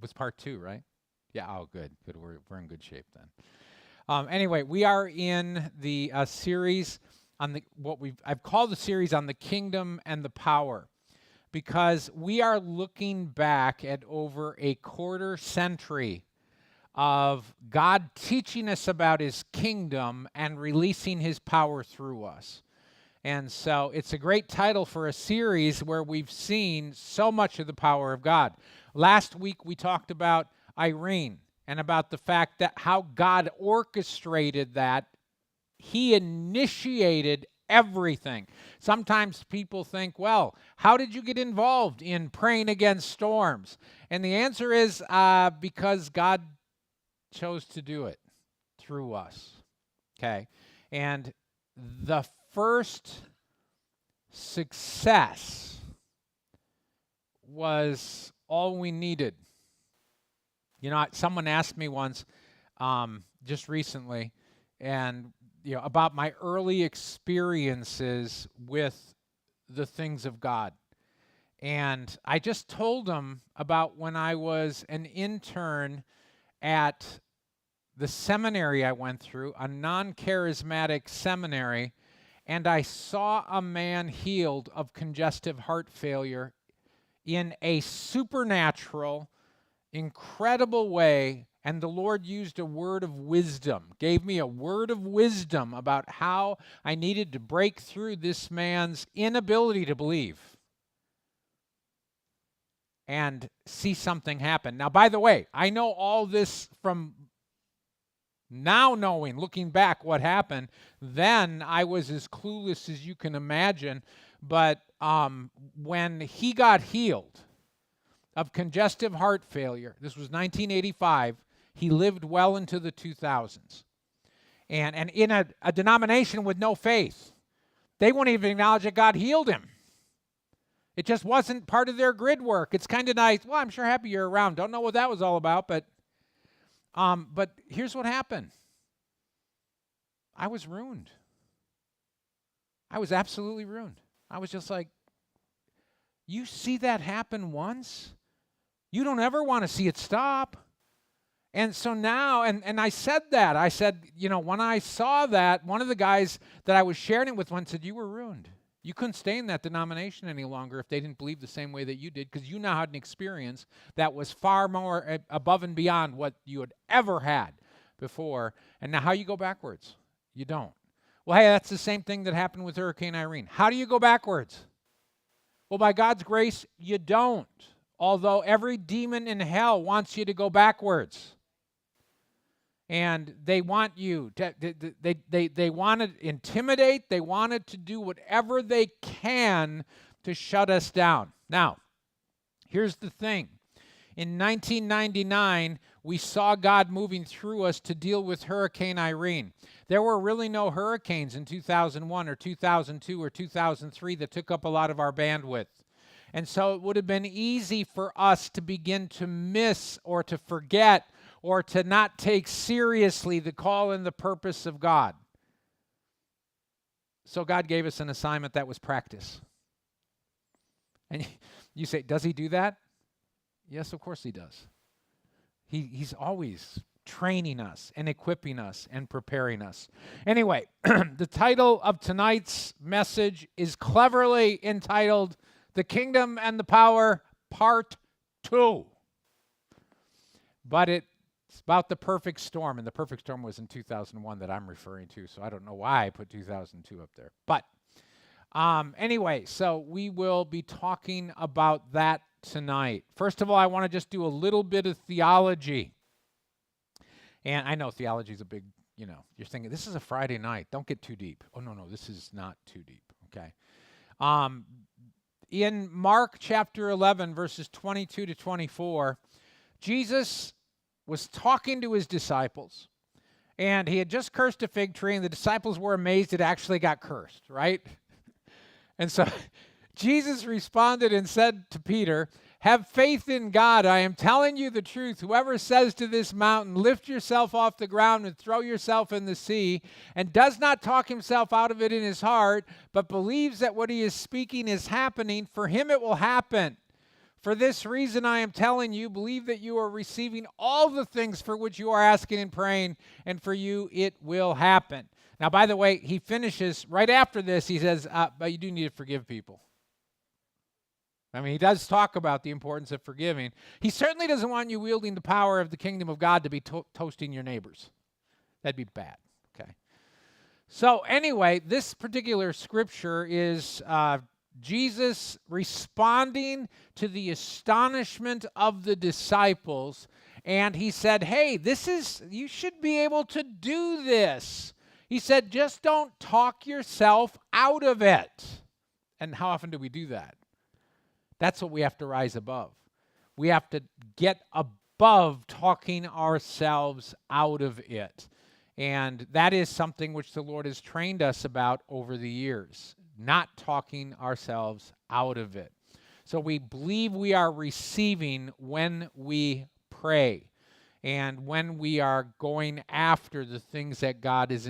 Was part 2, right? Yeah, oh, good. Good. We're in good shape then. Anyway, we are in the series on I've called the series on the kingdom and the power, because we are looking back at over a quarter century of God teaching us about his kingdom and releasing his power through us. And so it's a great title for a series where we've seen so much of the power of God. Last week we talked about Irene and about the fact that how God orchestrated that. He initiated everything. Sometimes people think, well, how did you get involved in praying against storms? And the answer is because God chose to do it through us. Okay? And the first success was all we needed. You know, someone asked me once, just recently, and about my early experiences with the things of God. And I just told them about when I was an intern at the seminary I went through, a non-charismatic seminary, and I saw a man healed of congestive heart failure in a supernatural, incredible way. And the Lord used a word of wisdom, gave me a word of wisdom about how I needed to break through this man's inability to believe and see something happen. Now, by the way, I know all this from now knowing, looking back what happened. Then I was as clueless as you can imagine. But when he got healed of congestive heart failure, this was 1985, he lived well into the 2000s. And in a denomination with no faith, they wouldn't even acknowledge that God healed him. It just wasn't part of their grid work. It's kind of nice. Well, I'm sure happy you're around. Don't know what that was all about, but here's what happened. I was ruined. I was absolutely ruined. I was just like, you see that happen once? You don't ever want to see it stop. And so now, and I said that. I said, when I saw that, one of the guys that I was sharing it with said, you were ruined. You couldn't stay in that denomination any longer if they didn't believe the same way that you did, because you now had an experience that was far more above and beyond what you had ever had before. And now how you go backwards? You don't. Well, hey, that's the same thing that happened with Hurricane Irene. How do you go backwards? Well, by God's grace, you don't. Although every demon in hell wants you to go backwards. And they want you to, they want to intimidate, they wanted to do whatever they can to shut us down. Now, here's the thing. In 1999, we saw God moving through us to deal with Hurricane Irene. There were really no hurricanes in 2001 or 2002 or 2003 that took up a lot of our bandwidth. And so it would have been easy for us to begin to miss or to forget or to not take seriously the call and the purpose of God. So God gave us an assignment that was practice. And you say, does he do that? Yes, of course he does. He's always training us and equipping us and preparing us. Anyway, the title of tonight's message is cleverly entitled, The Kingdom and the Power, Part 2. But it's about the perfect storm, and the perfect storm was in 2001 that I'm referring to, so I don't know why I put 2002 up there. But anyway, so we will be talking about that tonight. First of all, I want to just do a little bit of theology. And I know theology is a big, you're thinking, this is a Friday night. Don't get too deep. Oh, no, this is not too deep, okay? In Mark chapter 11, verses 22 to 24, Jesus was talking to his disciples, and he had just cursed a fig tree, and the disciples were amazed it actually got cursed, right? And so Jesus responded and said to Peter, have faith in God. I am telling you the truth. Whoever says to this mountain, lift yourself off the ground and throw yourself in the sea, and does not talk himself out of it in his heart, but believes that what he is speaking is happening, for him it will happen. For this reason I am telling you, believe that you are receiving all the things for which you are asking and praying, and for you it will happen. Now, by the way, he finishes right after this. He says, but you do need to forgive people. I mean, he does talk about the importance of forgiving. He certainly doesn't want you wielding the power of the kingdom of God to be toasting your neighbors. That'd be bad. Okay. So anyway, this particular scripture is Jesus responding to the astonishment of the disciples. And he said, hey, you should be able to do this. He said, just don't talk yourself out of it. And how often do we do that? That's what we have to rise above. We have to get above talking ourselves out of it. And that is something which the Lord has trained us about over the years, not talking ourselves out of it. So we believe we are receiving when we pray and when we are going after the things that God is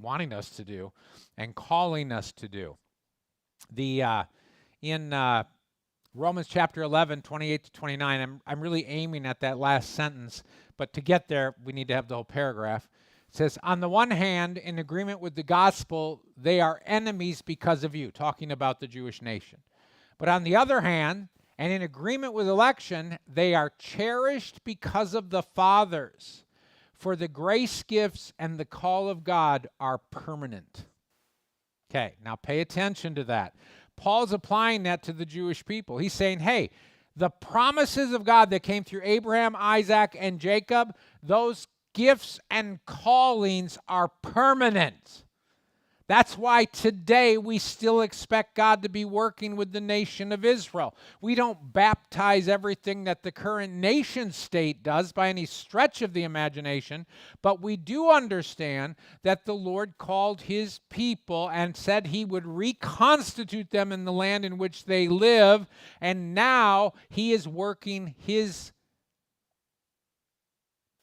wanting us to do and calling us to do. In Romans chapter 11, 28 to 29, I'm really aiming at that last sentence, but to get there, we need to have the whole paragraph. It says, on the one hand, in agreement with the gospel, they are enemies because of you, talking about the Jewish nation. But on the other hand, and in agreement with election, they are cherished because of the fathers. For the grace gifts and the call of God are permanent. Okay, now pay attention to that. Paul's applying that to the Jewish people. He's saying, hey, the promises of God that came through Abraham, Isaac, and Jacob, those gifts and callings are permanent. That's why today we still expect God to be working with the nation of Israel. We don't baptize everything that the current nation state does by any stretch of the imagination, but we do understand that the Lord called his people and said he would reconstitute them in the land in which they live, and now he is working his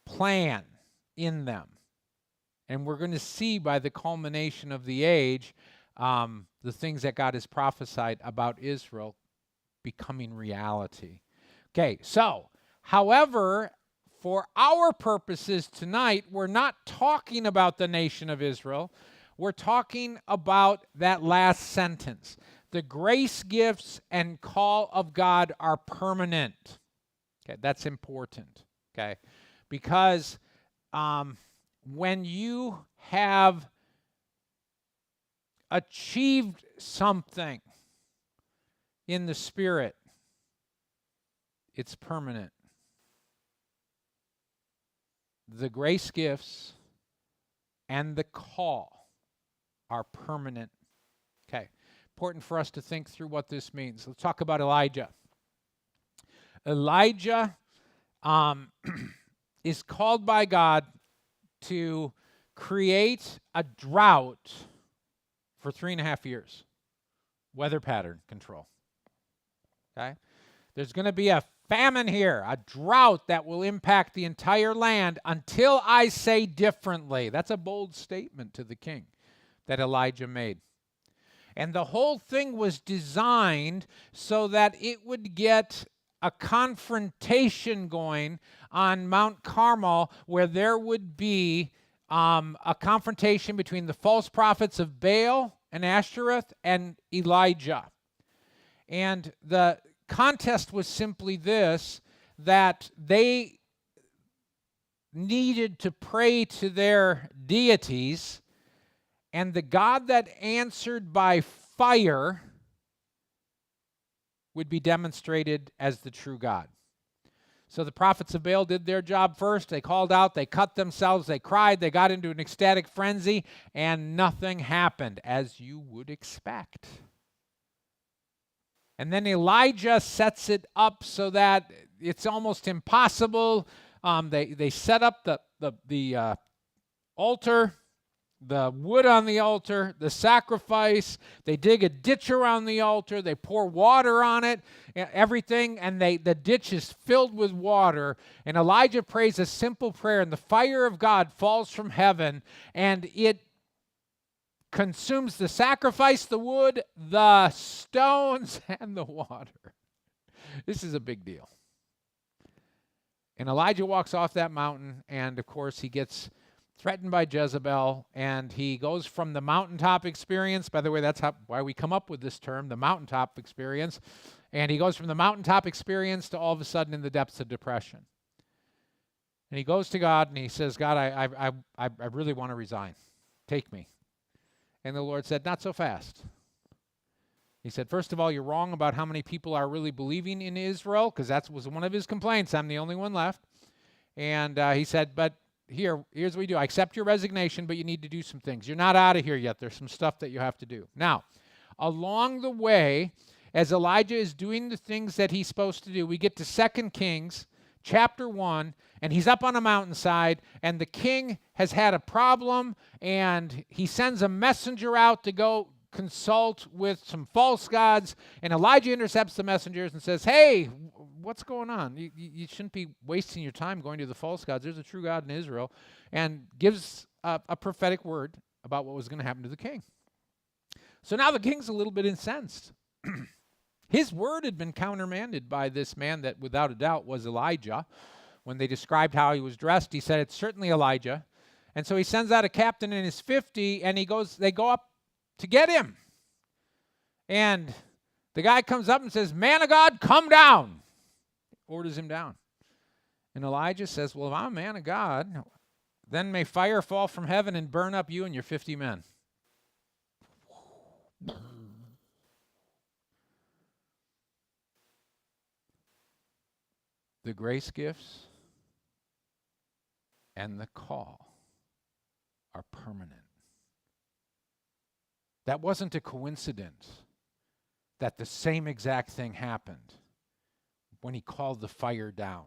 plan in them. And we're going to see by the culmination of the age, the things that God has prophesied about Israel becoming reality. Okay, so, however, for our purposes tonight, we're not talking about the nation of Israel. We're talking about that last sentence. The grace gifts and call of God are permanent. Okay, that's important. Okay, because when you have achieved something in the Spirit, it's permanent. The grace gifts and the call are permanent. Okay, important for us to think through what this means. Let's talk about Elijah. Elijah is called by God to create a drought for 3.5 years. Weather pattern control. Okay? There's going to be a famine here, a drought that will impact the entire land until I say differently. That's a bold statement to the king that Elijah made. And the whole thing was designed so that it would get a confrontation going on Mount Carmel, where there would be a confrontation between the false prophets of Baal and Ashtoreth and Elijah. And the contest was simply this, that they needed to pray to their deities, and the God that answered by fire would be demonstrated as the true God. So the prophets of Baal did their job first. They called out, they cut themselves, they cried, they got into an ecstatic frenzy, and nothing happened, as you would expect. And then Elijah sets it up so that it's almost impossible. They set up the altar, the wood on the altar, the sacrifice. They dig a ditch around the altar. They pour water on it, everything, and the ditch is filled with water. And Elijah prays a simple prayer, and the fire of God falls from heaven, and it consumes the sacrifice, the wood, the stones, and the water. This is a big deal. And Elijah walks off that mountain, and of course he gets threatened by Jezebel, and he goes from the mountaintop experience. By the way, that's why we come up with this term, the mountaintop experience. And he goes from the mountaintop experience to all of a sudden in the depths of depression. And he goes to God and he says, God, I really want to resign. Take me. And the Lord said, not so fast. He said, first of all, you're wrong about how many people are really believing in Israel, because that was one of his complaints. I'm the only one left. And he said, but here's what we do. I accept your resignation, but you need to do some things. You're not out of here yet. There's some stuff that you have to do. Now, along the way, as Elijah is doing the things that he's supposed to do, we get to 2 Kings chapter 1, and he's up on a mountainside, and the king has had a problem, and he sends a messenger out to go consult with some false gods, and Elijah intercepts the messengers and says, hey, what's going on? You shouldn't be wasting your time going to the false gods. There's a true God in Israel, and gives a prophetic word about what was going to happen to the king. So now the king's a little bit incensed. His word had been countermanded by this man that without a doubt was Elijah. When they described how he was dressed, he said, it's certainly Elijah. And so he sends out a captain in his 50, and they go up to get him. And the guy comes up and says, man of God, come down. Orders him down. And Elijah says, well, if I'm a man of God, then may fire fall from heaven and burn up you and your 50 men. The grace gifts and the call are permanent. That wasn't a coincidence that the same exact thing happened when he called the fire down.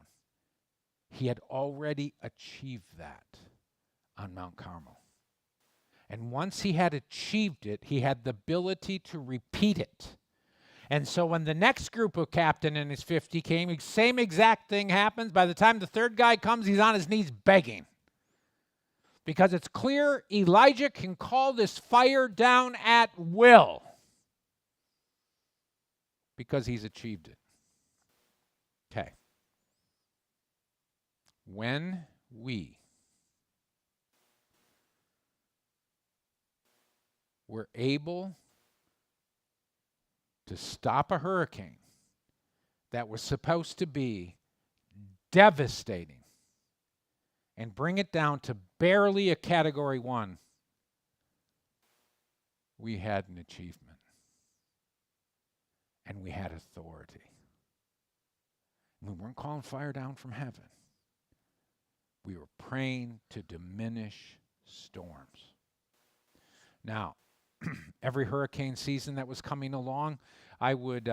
He had already achieved that on Mount Carmel. And once he had achieved it, he had the ability to repeat it. And so when the next group of captain in his 50 came, same exact thing happens. By the time the third guy comes, he's on his knees begging. Because it's clear Elijah can call this fire down at will. Because he's achieved it. Okay. When we were able to stop a hurricane that was supposed to be devastating and bring it down to barely a Category 1, we had an achievement. And we had authority. We weren't calling fire down from heaven. We were praying to diminish storms. Now, every hurricane season that was coming along, I would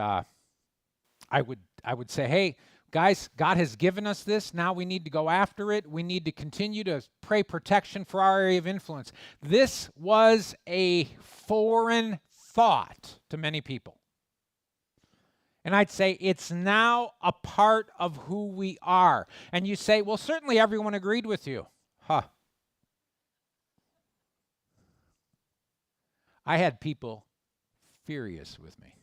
say, hey, guys, God has given us this. Now we need to go after it. We need to continue to pray protection for our area of influence. This was a foreign thought to many people. And I'd say it's now a part of who we are. And you say, well, certainly everyone agreed with you. I had people furious with me.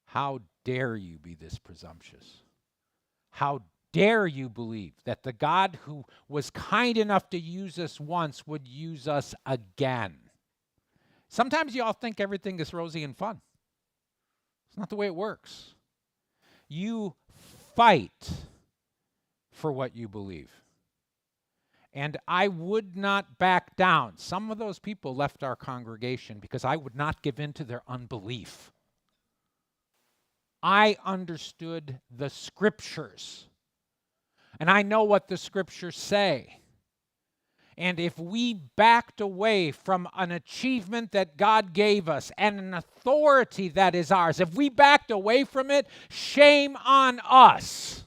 How dare you be this presumptuous? How dare you believe that the God who was kind enough to use us once would use us again? Sometimes you all think everything is rosy and fun. It's not the way it works. You fight for what you believe. And I would not back down. Some of those people left our congregation because I would not give in to their unbelief. I understood the scriptures. And I know what the scriptures say. And if we backed away from an achievement that God gave us and an authority that is ours, if we backed away from it, shame on us.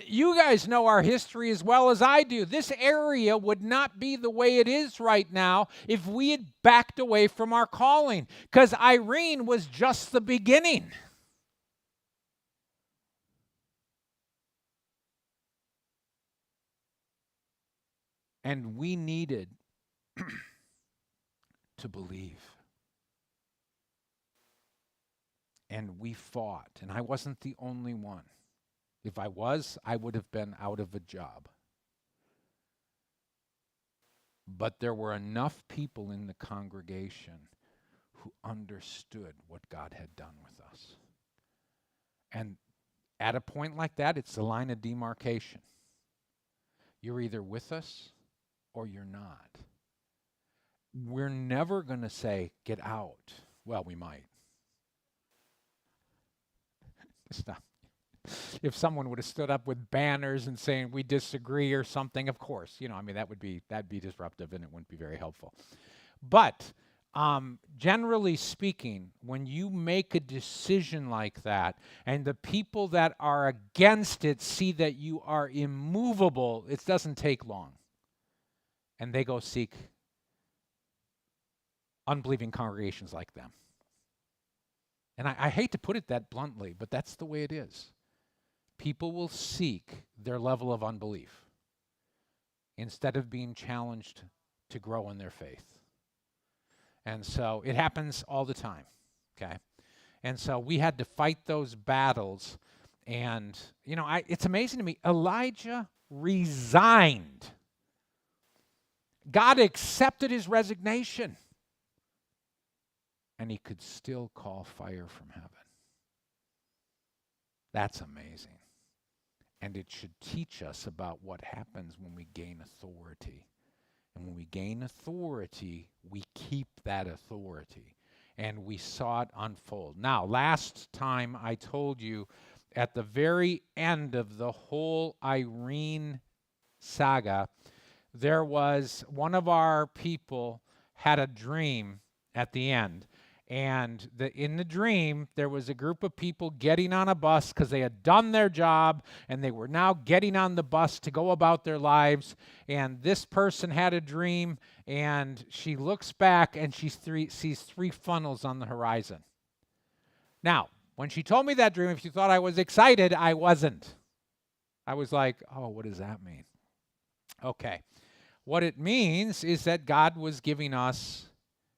You guys know our history as well as I do. This area would not be the way it is right now if we had backed away from our calling, because Irene was just the beginning. And we needed to believe. And we fought, and I wasn't the only one. If I was, I would have been out of a job. But there were enough people in the congregation who understood what God had done with us. And at a point like that, it's the line of demarcation. You're either with us or you're not. We're never going to say, get out. Well, we might. Stop. If someone would have stood up with banners and saying we disagree or something, of course, that'd be disruptive and it wouldn't be very helpful. But generally speaking, when you make a decision like that and the people that are against it see that you are immovable, it doesn't take long. And they go seek unbelieving congregations like them. And I hate to put it that bluntly, but that's the way it is. People will seek their level of unbelief instead of being challenged to grow in their faith. And so it happens all the time, okay? And so we had to fight those battles. And, it's amazing to me. Elijah resigned. God accepted his resignation. And he could still call fire from heaven. That's amazing. And it should teach us about what happens when we gain authority. And when we gain authority, we keep that authority. And we saw it unfold. Now, last time I told you at the very end of the whole Irene saga, there was one of our people had a dream at the end. And in the dream, there was a group of people getting on a bus because they had done their job, and they were now getting on the bus to go about their lives. And this person had a dream, and she looks back, and she sees 3 funnels on the horizon. Now, when she told me that dream, if you thought I was excited, I wasn't. I was like, oh, what does that mean? Okay. What it means is that God was giving us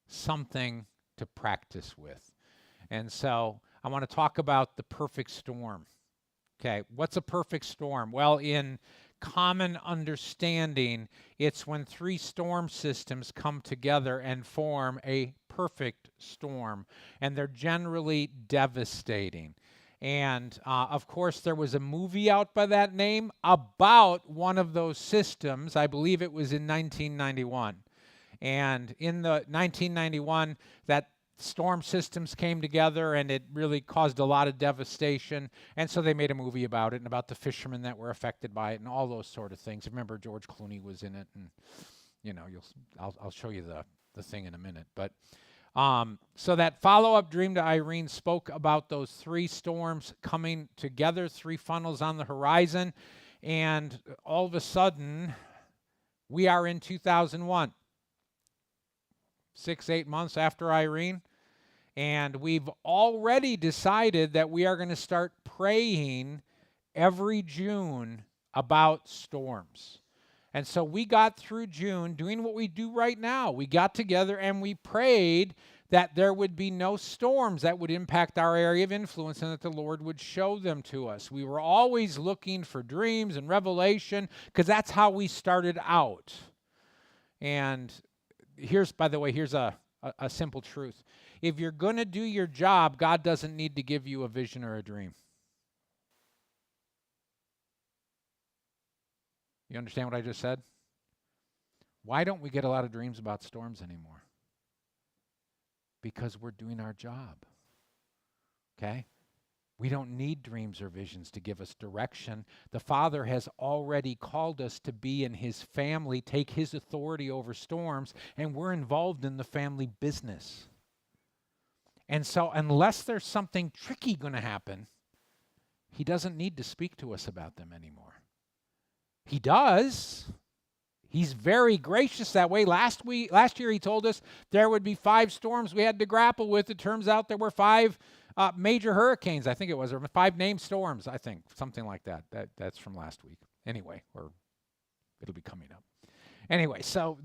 something to practice with. And so I want to talk about the perfect storm. Okay, what's a perfect storm? Well, in common understanding, it's when 3 storm systems come together and form a perfect storm, and they're generally devastating. And of course, there was a movie out by that name about one of those systems. I believe it was in 1991. And in the 1991, that storm systems came together, and it really caused a lot of devastation. And so they made a movie about it and about the fishermen that were affected by it and all those sort of things. Remember, George Clooney was in it, and I'll show you the thing in a minute. But so that follow-up dream to Irene spoke about those 3 storms coming together, 3 funnels on the horizon, and all of a sudden, we are in 2001. 6-8 months after Irene, and we've already decided that we are going to start praying every June about storms. And so we got through June doing what we do right now. We got together and we prayed that there would be no storms that would impact our area of influence and that the Lord would show them to us. We were always looking for dreams and revelation because that's how we started out. And here's a simple truth. If you're going to do your job, God doesn't need to give you a vision or a dream. You understand what I just said? Why don't we get a lot of dreams about storms anymore? Because we're doing our job. Okay? We don't need dreams or visions to give us direction. The Father has already called us to be in His family, take His authority over storms, and we're involved in the family business. And so unless there's something tricky going to happen, He doesn't need to speak to us about them anymore. He does. He's very gracious that way. Last year He told us there would be 5 storms we had to grapple with. It turns out there were 5 major hurricanes, I think it was, or 5 named storms, I think, something like that. That's from last week. Anyway, or it'll be coming up. Anyway, so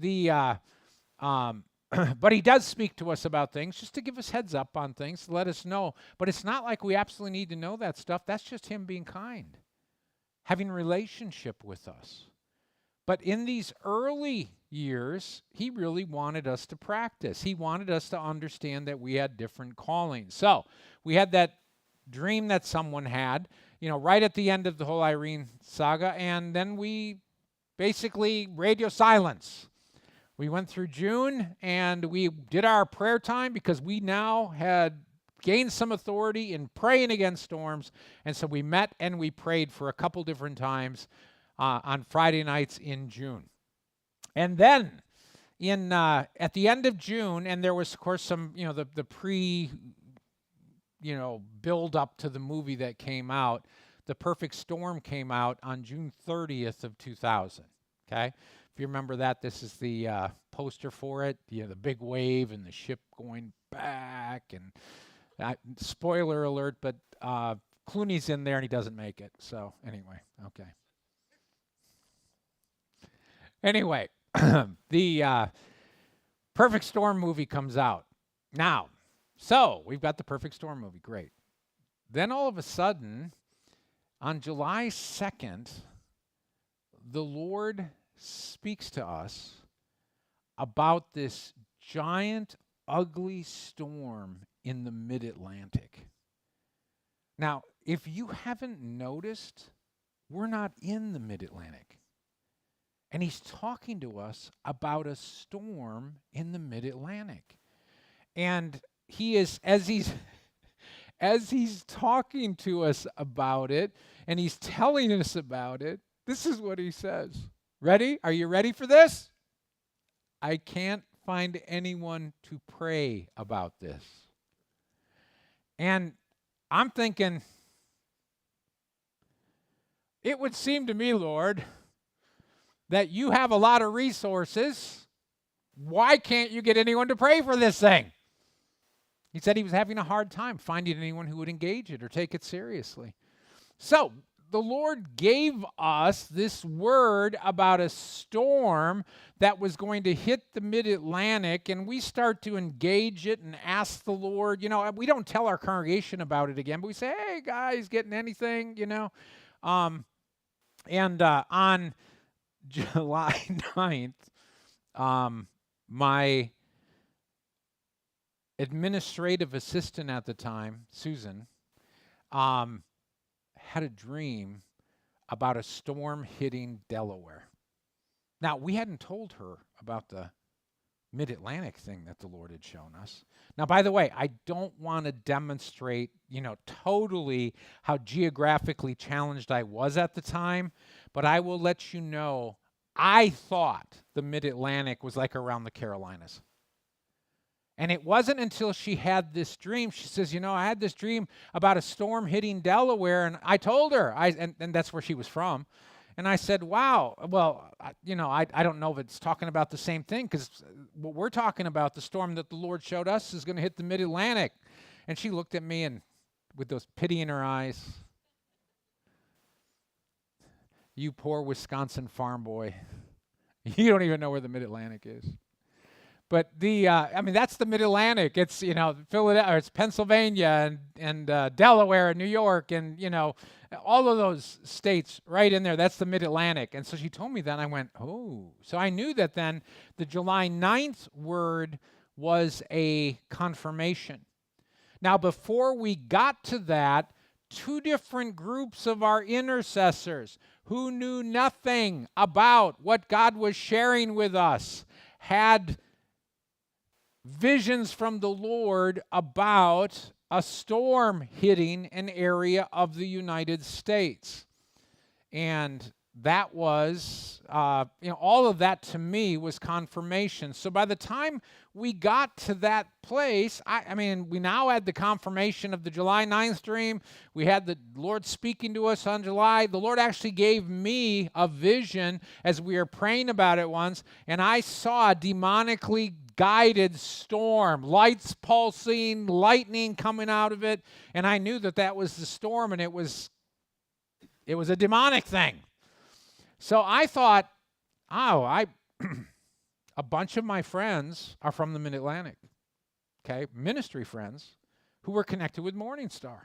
But he does speak to us about things just to give us heads up on things, to let us know. But it's not like we absolutely need to know that stuff. That's just him being kind, having a relationship with us. But in these early years, he really wanted us to practice. He wanted us to understand that we had different callings. So we had that dream that someone had, right at the end of the whole Irene saga, and then we basically radio silence. We went through June, and we did our prayer time because we now had gained some authority in praying against storms. And so we met and we prayed for a couple different times on Friday nights in June. And then at the end of June, and there was, of course, some, the pre, build up to the movie that came out. The Perfect Storm came out on June 30th of 2000, okay? If you remember that, this is the poster for it. The big wave and the ship going back. And spoiler alert, but Clooney's in there and he doesn't make it. So anyway, okay. Anyway, the Perfect Storm movie comes out. Now, so we've got the Perfect Storm movie. Great. Then all of a sudden, on July 2nd, the Lord speaks to us about this giant, ugly storm in the mid-Atlantic. Now, if you haven't noticed, we're not in the mid-Atlantic. And he's talking to us about a storm in the mid-Atlantic. And he is, as he's talking to us about it, and he's telling us about it, this is what he says. Ready? Are you ready for this? I can't find anyone to pray about this. And I'm thinking, it would seem to me, Lord, that you have a lot of resources. Why can't you get anyone to pray for this thing? He said he was having a hard time finding anyone who would engage it or take it seriously. So the Lord gave us this word about a storm that was going to hit the mid-Atlantic, and we start to engage it and ask the Lord. We don't tell our congregation about it again, but we say, hey, guys, getting anything, And on July 9th, my administrative assistant at the time, Susan, had a dream about a storm hitting Delaware. Now, we hadn't told her about the mid-Atlantic thing that the Lord had shown us. Now, by the way, I don't want to demonstrate, totally how geographically challenged I was at the time, but I will let you know, I thought the mid-Atlantic was like around the Carolinas. And it wasn't until she had this dream, she says, I had this dream about a storm hitting Delaware, and I told her, and that's where she was from. And I said, wow, well, I don't know if it's talking about the same thing, because what we're talking about, the storm that the Lord showed us, is going to hit the mid-Atlantic. And she looked at me and with those pity in her eyes. You poor Wisconsin farm boy. You don't even know where the mid-Atlantic is. But that's the Mid-Atlantic. It's, Philadelphia, or it's Pennsylvania and Delaware and New York and, all of those states right in there. That's the Mid-Atlantic. And so she told me that, and I went, oh. So I knew that then the July 9th word was a confirmation. Now, before we got to that, two different groups of our intercessors who knew nothing about what God was sharing with us had visions from the Lord about a storm hitting an area of the United States. And that was, all of that to me was confirmation. So by the time we got to that place, we now had the confirmation of the July 9th dream. We had the Lord speaking to us on July. The Lord actually gave me a vision as we were praying about it once, and I saw a demonically guided storm, lights pulsing, lightning coming out of it, and I knew that was the storm, and it was a demonic thing. So I thought, I a bunch of my friends are from the Mid-Atlantic, okay, ministry friends who were connected with MorningStar.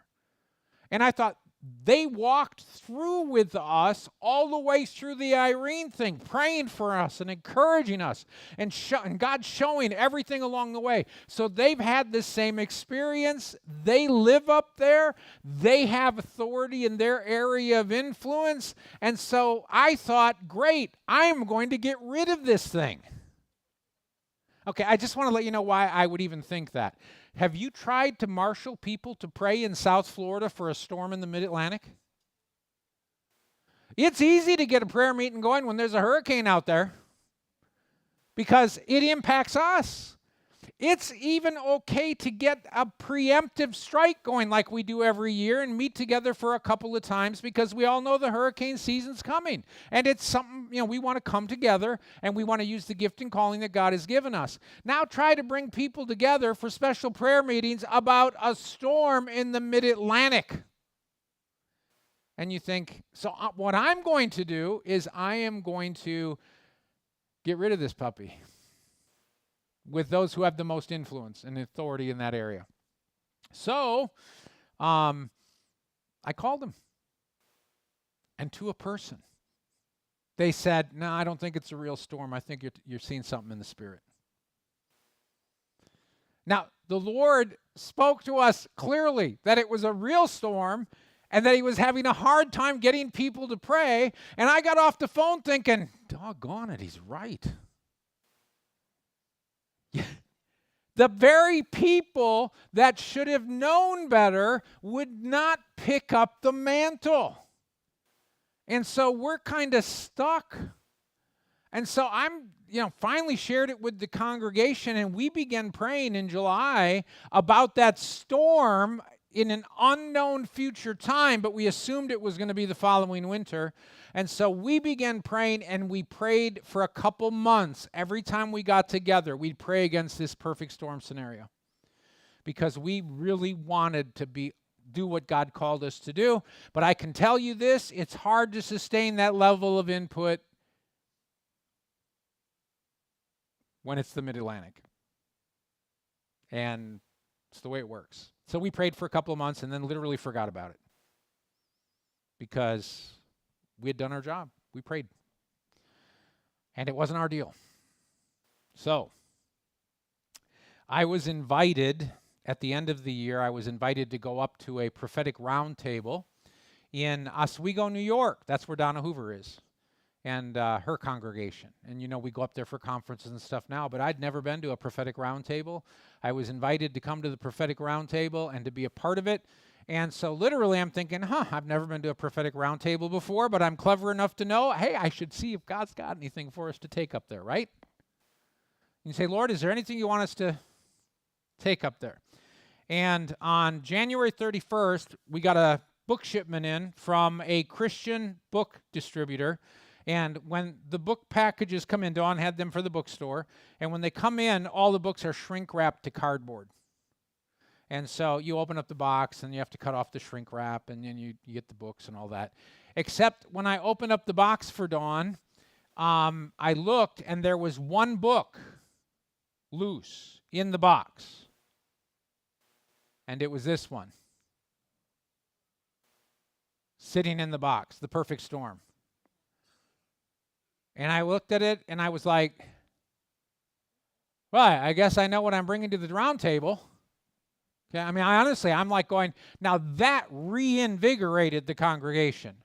And I thought, they walked through with us all the way through the Irene thing, praying for us and encouraging us, and God showing everything along the way. So they've had the same experience. They live up there. They have authority in their area of influence. And so I thought, great, I'm going to get rid of this thing. Okay, I just want to let you know why I would even think that. Have you tried to marshal people to pray in South Florida for a storm in the Mid-Atlantic? It's easy to get a prayer meeting going when there's a hurricane out there because it impacts us. It's even okay to get a preemptive strike going like we do every year and meet together for a couple of times because we all know the hurricane season's coming. And it's something, we want to come together and we want to use the gift and calling that God has given us. Now try to bring people together for special prayer meetings about a storm in the Mid-Atlantic. And you think, so what I'm going to do is I am going to get rid of this puppy with those who have the most influence and authority in that area. So I called them. And to a person, they said, no, I don't think it's a real storm. I think you're seeing something in the spirit. Now, the Lord spoke to us clearly that it was a real storm and that he was having a hard time getting people to pray. And I got off the phone thinking, doggone it, he's right. The very people that should have known better would not pick up the mantle. And so we're kind of stuck. And so I'm, finally shared it with the congregation, and we began praying in July about that storm in an unknown future time, but we assumed it was going to be the following winter. And so we began praying, and we prayed for a couple months. Every time we got together, we'd pray against this perfect storm scenario because we really wanted to do what God called us to do. But I can tell you this, it's hard to sustain that level of input when it's the Mid-Atlantic. And it's the way it works. So we prayed for a couple of months and then literally forgot about it because we had done our job. We prayed. And it wasn't our deal. So I was invited, at the end of the year, I was invited to go up to a prophetic roundtable in Oswego, New York. That's where Donna Hoover is and her congregation. And, we go up there for conferences and stuff now, but I'd never been to a prophetic roundtable. I was invited to come to the prophetic roundtable and to be a part of it. And so literally I'm thinking, I've never been to a prophetic roundtable before, but I'm clever enough to know, hey, I should see if God's got anything for us to take up there, right? You say, Lord, is there anything you want us to take up there? And on January 31st, we got a book shipment in from a Christian book distributor. And when the book packages come in, Dawn had them for the bookstore. And when they come in, all the books are shrink wrapped to cardboard. And so you open up the box and you have to cut off the shrink wrap and then you get the books and all that. Except when I opened up the box for Dawn, I looked and there was one book loose in the box. And it was this one. Sitting in the box, The Perfect Storm. And I looked at it and I was like, well, I guess I know what I'm bringing to the round table. Okay, I'm like going, now that reinvigorated the congregation.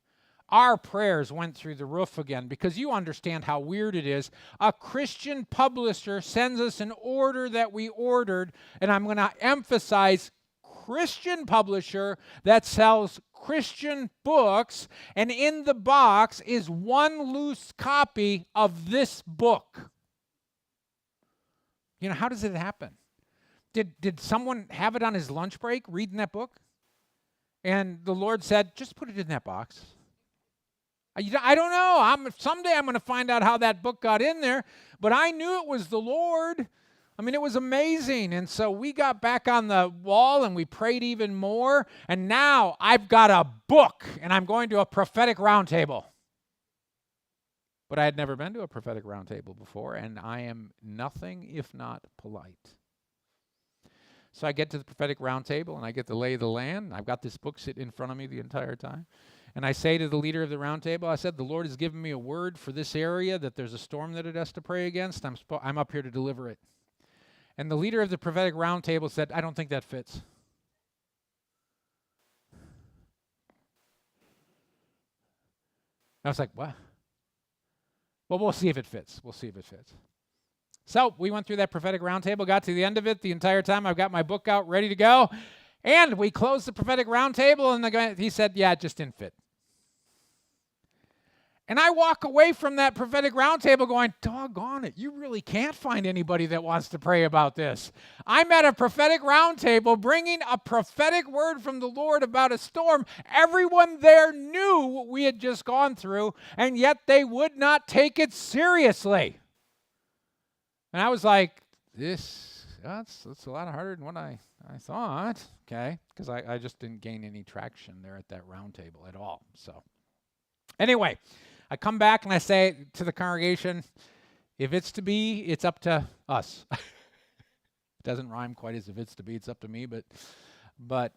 Our prayers went through the roof again because you understand how weird it is. A Christian publisher sends us an order that we ordered, and I'm going to emphasize Christian publisher that sells Christian books, and in the box is one loose copy of this book. How does it happen? Did someone have it on his lunch break reading that book? And the Lord said, just put it in that box. I don't know. Someday I'm going to find out how that book got in there, but I knew it was the Lord. It was amazing. And so we got back on the wall and we prayed even more. And now I've got a book and I'm going to a prophetic roundtable. But I had never been to a prophetic roundtable before, and I am nothing if not polite. So I get to the prophetic roundtable, and I get the lay of the land. I've got this book sitting in front of me the entire time. And I say to the leader of the roundtable, I said, the Lord has given me a word for this area, that there's a storm that it has to pray against. I'm up here to deliver it. And the leader of the prophetic roundtable said, I don't think that fits. I was like, what? Well, we'll see if it fits. We'll see if it fits. So we went through that prophetic roundtable, got to the end of it. The entire time I've got my book out ready to go. And we closed the prophetic roundtable, and the guy, he said, yeah, it just didn't fit. And I walk away from that prophetic roundtable going, doggone it, you really can't find anybody that wants to pray about this. I'm at a prophetic roundtable bringing a prophetic word from the Lord about a storm. Everyone there knew what we had just gone through, and yet they would not take it seriously. And I was like, that's a lot harder than what I thought, okay? Because I just didn't gain any traction there at that roundtable at all. So anyway, I come back and I say to the congregation, if it's to be, it's up to us. It doesn't rhyme quite as if it's to be, it's up to me, but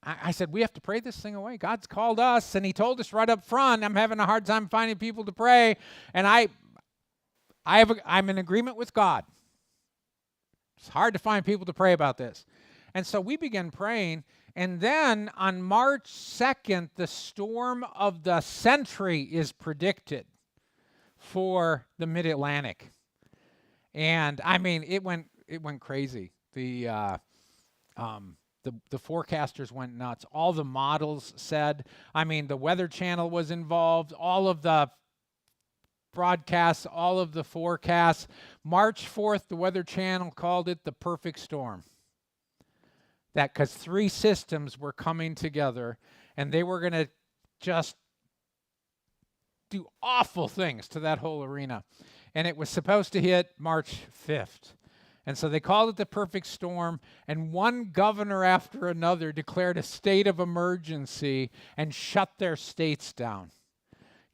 I said, we have to pray this thing away. God's called us, and he told us right up front, I'm having a hard time finding people to pray, and I'm in agreement with God. It's hard to find people to pray about this. And so we began praying, and then on March 2nd, the storm of the century is predicted for the Mid-Atlantic. And I mean, it went crazy. The forecasters went nuts. All the models said, I mean, the Weather Channel was involved, all of the broadcasts, all of the forecasts. March 4th, the Weather Channel called it the perfect storm. That because 3 systems were coming together, and they were going to just do awful things to that whole arena. And it was supposed to hit March 5th. And so they called it the perfect storm, and one governor after another declared a state of emergency and shut their states down.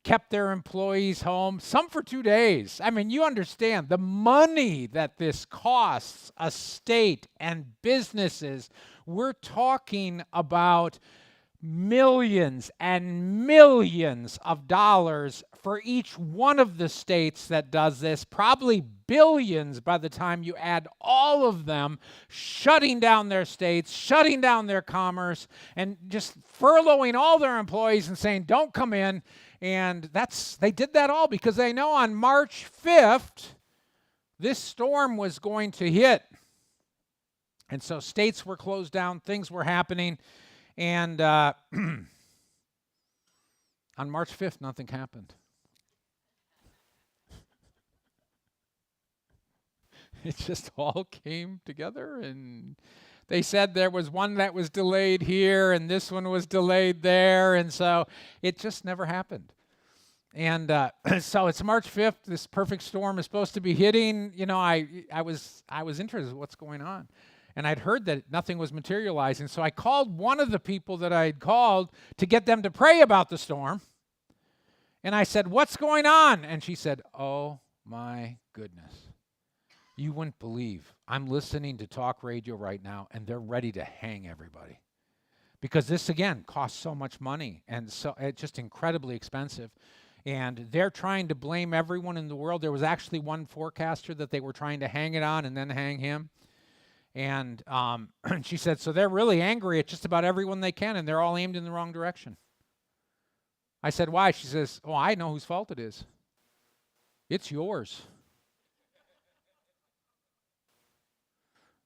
Kept their employees home, some for 2 days. I mean, you understand the money that this costs a state and businesses. We're talking about millions and millions of dollars for each one of the states that does this, probably billions by the time you add all of them, shutting down their states, shutting down their commerce, and just furloughing all their employees and saying, don't come in. And they did that all because they know on March 5th, this storm was going to hit. And so states were closed down, things were happening. And on March 5th, nothing happened. It just all came together, and they said there was one that was delayed here, and this one was delayed there, and so it just never happened. And so it's March 5th. This perfect storm is supposed to be hitting. You know, I was interested in what's going on. And I'd heard that nothing was materializing, so I called one of the people that I had called to get them to pray about the storm. And I said, what's going on? And she said, oh, my goodness. You wouldn't believe. I'm listening to talk radio right now, and they're ready to hang everybody. Because this, again, costs so much money, and so it's just incredibly expensive. And they're trying to blame everyone in the world. There was actually one forecaster that they were trying to hang it on and then hang him. And she said, so they're really angry at just about everyone they can, and they're all aimed in the wrong direction. I said, why? She says, oh, I know whose fault it is. It's yours.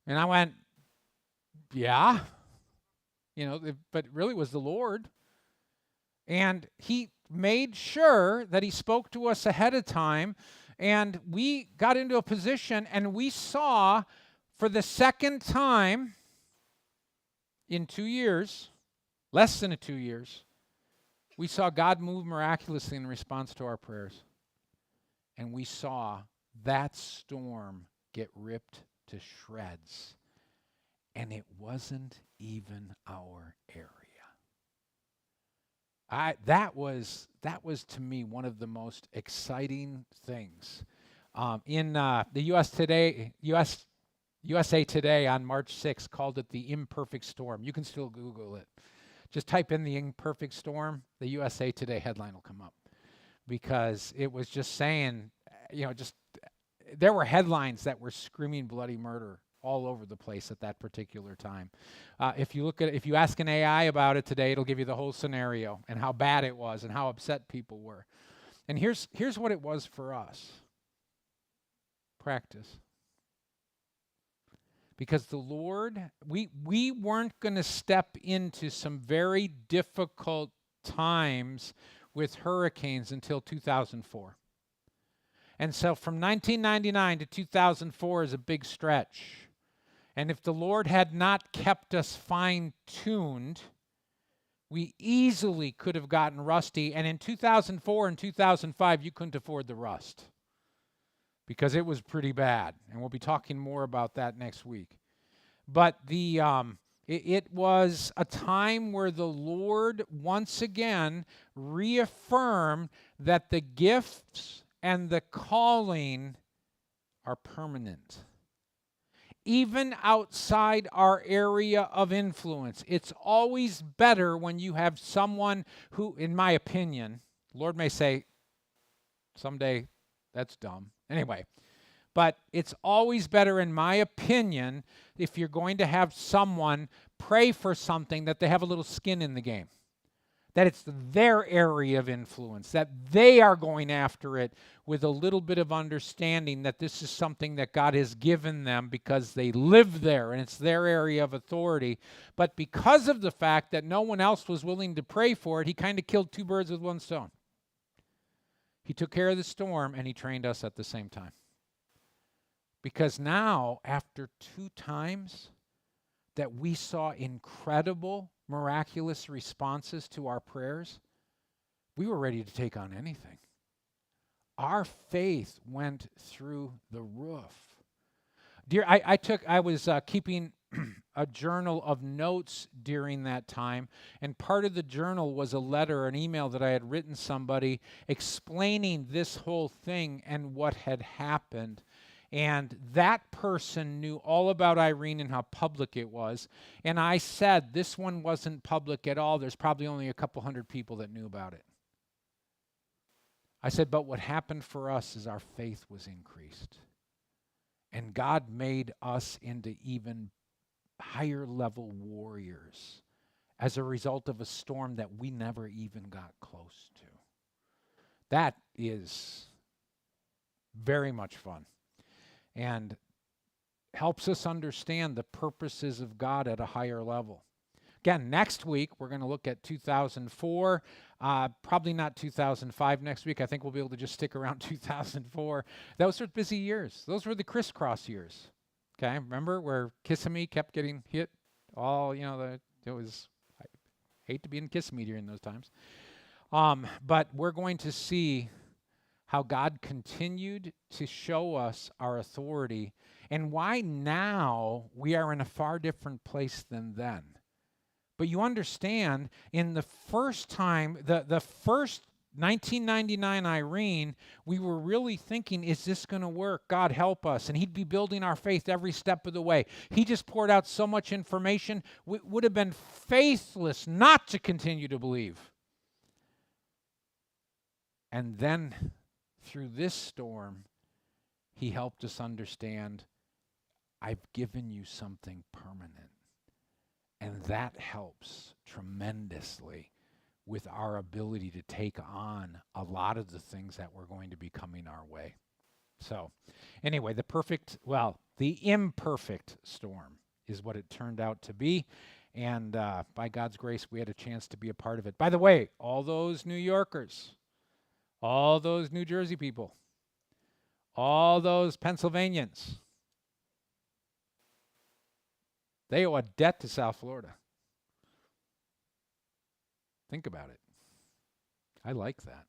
And I went, yeah. You know, but it really was the Lord. And he made sure that he spoke to us ahead of time, and we got into a position, and we saw for the second time in 2 years, less than 2 years, we saw God move miraculously in response to our prayers. And we saw that storm get ripped to shreds. And it wasn't even our area. That was to me one of the most exciting things. In the USA Today on March 6th called it the imperfect storm. You can still Google it. Just type in the imperfect storm, the USA Today headline will come up, because it was just saying, there were headlines that were screaming bloody murder all over the place at that particular time. If you ask an AI about it today, it'll give you the whole scenario and how bad it was and how upset people were. And here's what it was for us. Practice. Because the Lord, we weren't going to step into some very difficult times with hurricanes until 2004. And so from 1999 to 2004 is a big stretch. And if the Lord had not kept us fine-tuned, we easily could have gotten rusty. And in 2004 and 2005, you couldn't afford the rust, because it was pretty bad. And we'll be talking more about that next week. But it was a time where the Lord once again reaffirmed that the gifts and the calling are permanent. Even outside our area of influence, it's always better when you have someone who, in my opinion, Lord may say someday that's dumb. Anyway, but it's always better, in my opinion, if you're going to have someone pray for something, that they have a little skin in the game, that it's their area of influence, that they are going after it with a little bit of understanding that this is something that God has given them because they live there and it's their area of authority. But because of the fact that no one else was willing to pray for it, he kind of killed two birds with one stone. He took care of the storm and he trained us at the same time. Because now, after 2 times that we saw incredible, miraculous responses to our prayers, we were ready to take on anything. Our faith went through the roof. I was keeping a journal of notes during that time, and part of the journal was a letter, an email that I had written somebody explaining this whole thing and what had happened. And that person knew all about Irene and how public it was. And I said, this one wasn't public at all. There's probably only a couple hundred people that knew about it. I said, but what happened for us is our faith was increased. And God made us into even higher level warriors as a result of a storm that we never even got close to. That is very much fun. And helps us understand the purposes of God at a higher level. Again, next week, we're going to look at 2004, probably not 2005 next week. I think we'll be able to just stick around 2004. Those were busy years. Those were the crisscross years. Okay, remember where Kissimmee kept getting hit? I hate to be in Kissimmee during those times. But we're going to see how God continued to show us our authority and why now we are in a far different place than then. But you understand, in the first time, the first 1999 Irene, we were really thinking, is this going to work? God help us. And he'd be building our faith every step of the way. He just poured out so much information, we would have been faithless not to continue to believe. And then through this storm, he helped us understand, I've given you something permanent. And that helps tremendously with our ability to take on a lot of the things that were going to be coming our way. So anyway, the imperfect storm is what it turned out to be. And by God's grace, we had a chance to be a part of it. By the way, all those New Yorkers, all those New Jersey people, all those Pennsylvanians, they owe a debt to South Florida. Think about it. I like that.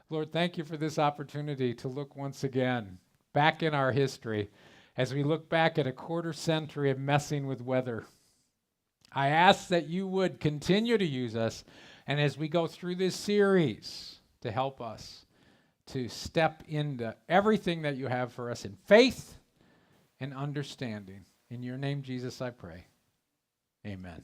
Lord, thank you for this opportunity to look once again back in our history as we look back at a quarter century of messing with weather. I ask that you would continue to use us, and as we go through this series, to help us to step into everything that you have for us in faith and understanding. In your name, Jesus, I pray. Amen.